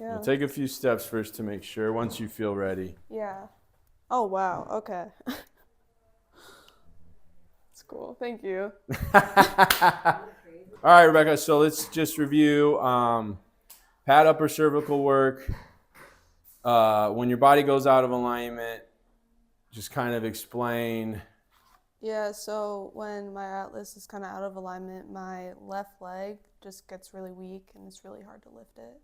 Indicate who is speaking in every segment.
Speaker 1: Yeah.
Speaker 2: We'll take a few steps first to make sure once you feel ready.
Speaker 1: Yeah. Oh, wow. Okay. That's cool. Thank you.
Speaker 2: All right, Rebecca, so let's just review pad upper cervical work. When your body goes out of alignment, just kind of explain.
Speaker 1: Yeah, so when my atlas is kind of out of alignment, my left leg just gets really weak and it's really hard to lift it.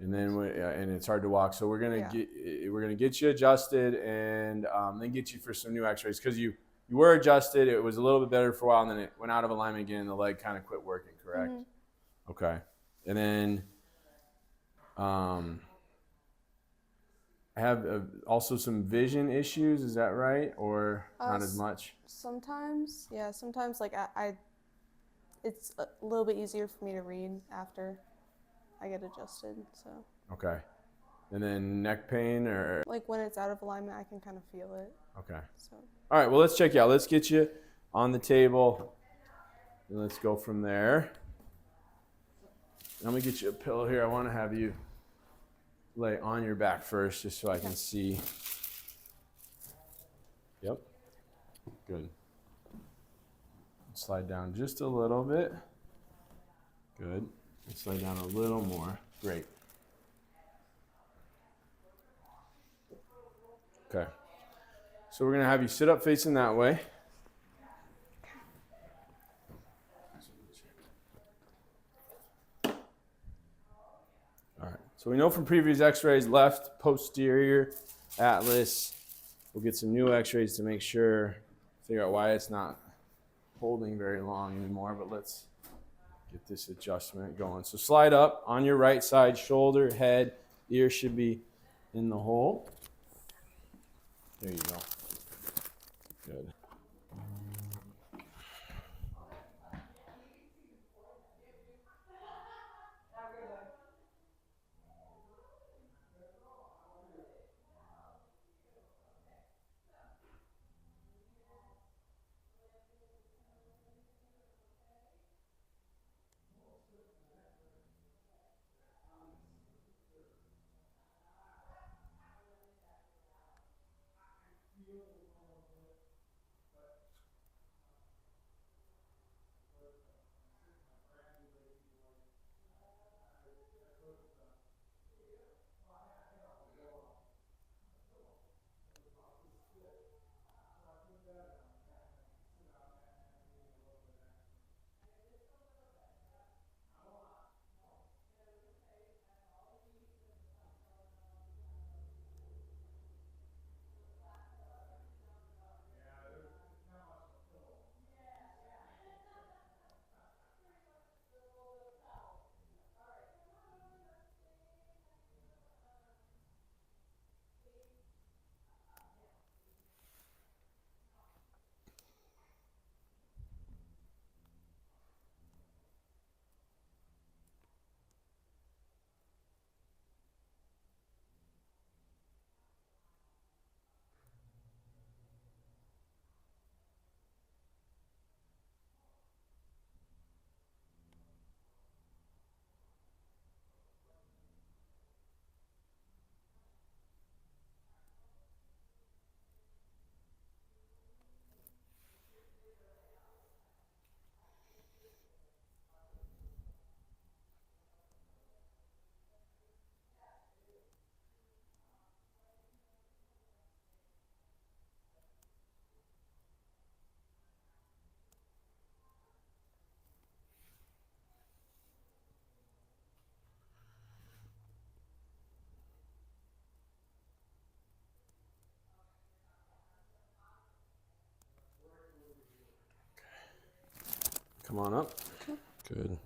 Speaker 2: And then and it's hard to walk. So we're gonna get you adjusted and then get you for some new X-rays because you were adjusted. It was a little bit better for a while, and then it went out of alignment again. And the leg kind of quit working. Correct? Mm-hmm. Okay. And then I have also some vision issues. Is that right, or not as much?
Speaker 1: Sometimes, yeah. Sometimes, like it's a little bit easier for me to read after I get adjusted. So.
Speaker 2: Okay. And then neck pain, or
Speaker 1: like when it's out of alignment, I can kind of feel it.
Speaker 2: Okay.
Speaker 1: So.
Speaker 2: All right. Well, let's check you out. Let's get you on the table, and let's go from there. I'm gonna get you a pillow here. I want to have you lay on your back first, just so I can see. Yep. Good. Slide down just a little bit. Good. Slide down a little more. Great. Okay. So we're going to have you sit up facing that way. All right. So we know from previous x-rays, left posterior atlas. We'll get some new x-rays to make sure, figure out why it's not holding very long anymore, but let's get this adjustment going. So slide up on your right side, shoulder, head, ear should be in the hole. There you go. Good. Come on up. Good.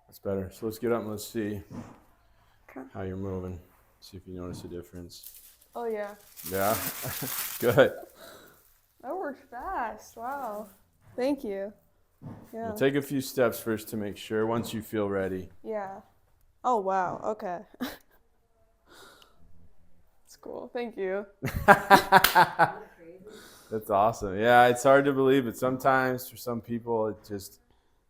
Speaker 2: That's better. So let's get up and let's see how you're moving. See if you notice a difference.
Speaker 1: Oh, yeah.
Speaker 2: Yeah? Good.
Speaker 1: That worked fast. Wow. Thank you. Yeah.
Speaker 2: We'll take a few steps first to make sure once you feel ready.
Speaker 1: Yeah. Oh, wow. Okay. That's cool. Thank you.
Speaker 2: That's awesome. Yeah, it's hard to believe, but sometimes for some people, it's just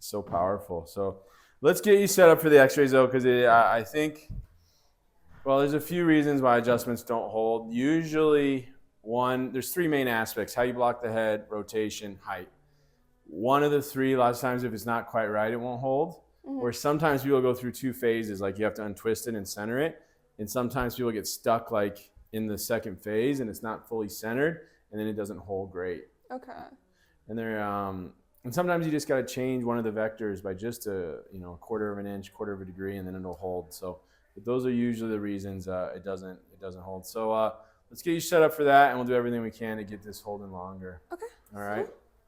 Speaker 2: so powerful. So Let's get you set up for the x-rays though, because I think, well, there's a few reasons why adjustments don't hold. Usually there's three main aspects: how you block the head, rotation, height. One of the three, a lot of times if it's not quite right, it won't hold. Or sometimes people go through two phases, like you have to untwist it and center it. And sometimes people get stuck like in the second phase and it's not fully centered and then it doesn't hold great.
Speaker 1: Okay.
Speaker 2: And and sometimes you just got to change one of the vectors by just a quarter of an inch, quarter of a degree, and then it'll hold. So but those are usually the reasons it doesn't hold. So let's get you set up for that, and we'll do everything we can to get this holding longer.
Speaker 1: Okay.
Speaker 2: All right.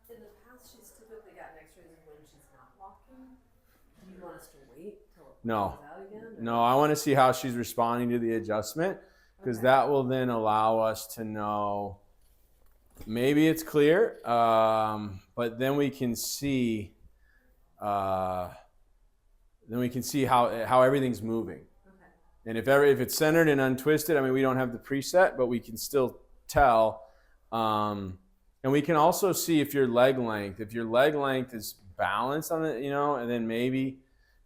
Speaker 3: In the past, she's typically gotten x-rays when she's not walking. Do you want us to wait till it
Speaker 2: No.
Speaker 3: comes out again?
Speaker 2: No, I want to see how she's responding to the adjustment, because that will then allow us to know maybe it's clear, but then we can see how everything's moving.
Speaker 3: Okay.
Speaker 2: And if it's centered and untwisted, I mean, we don't have the preset, but we can still tell. And we can also see if your leg length is balanced on it, and then maybe.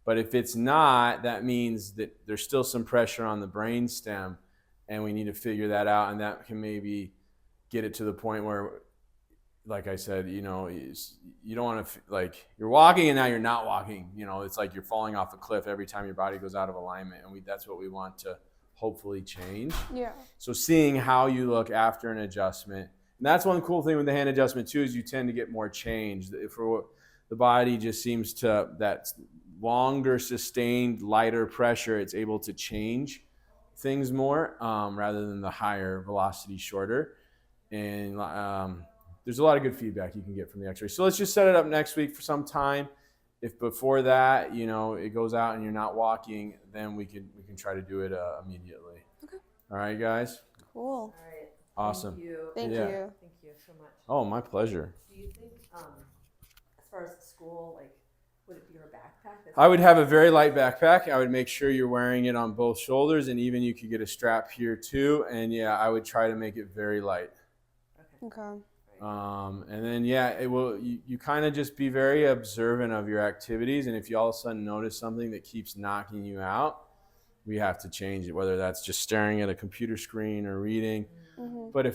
Speaker 2: But if it's not, that means that there's still some pressure on the brain stem, and we need to figure that out. And that can maybe get it to the point where, like I said, you don't want to, like, you're walking and now you're not walking. It's like you're falling off a cliff every time your body goes out of alignment. And that's what we want to hopefully change.
Speaker 1: Yeah. So
Speaker 2: seeing how you look after an adjustment. And that's one cool thing with the hand adjustment too, is you tend to get more change. For the body just seems to, that longer sustained lighter pressure, it's able to change things more rather than the higher velocity shorter. And there's a lot of good feedback you can get from the x-ray. So let's just set it up next week for some time. If before that, it goes out and you're not walking, then we can try to do it immediately.
Speaker 1: Okay.
Speaker 2: All right, guys.
Speaker 1: Cool.
Speaker 3: All right.
Speaker 2: Awesome.
Speaker 3: Thank you.
Speaker 1: Thank
Speaker 2: Yeah.
Speaker 1: you.
Speaker 3: Thank you so much.
Speaker 2: Oh, my pleasure.
Speaker 3: Do you think, as far as school, like, would it be your backpack?
Speaker 2: I would have a very light backpack. I would make sure you're wearing it on both shoulders, and even you could get a strap here too. And yeah, I would try to make it very light.
Speaker 1: Okay.
Speaker 2: And then it will. You kind of just be very observant of your activities, and if you all of a sudden notice something that keeps knocking you out, we have to change it. Whether that's just staring at a computer screen or reading.
Speaker 1: Mm-hmm.
Speaker 2: But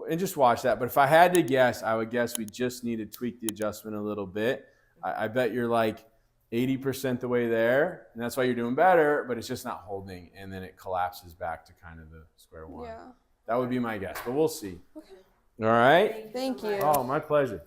Speaker 2: and just watch that. But if I had to guess, I would guess we just need to tweak the adjustment a little bit. I bet you're like 80% the way there, and that's why you're doing better, but it's just not holding, and then it collapses back to kind of the square one.
Speaker 1: Yeah.
Speaker 2: That would be my guess, but we'll see.
Speaker 1: Okay.
Speaker 2: All right?
Speaker 1: Thank you.
Speaker 2: Oh, my pleasure.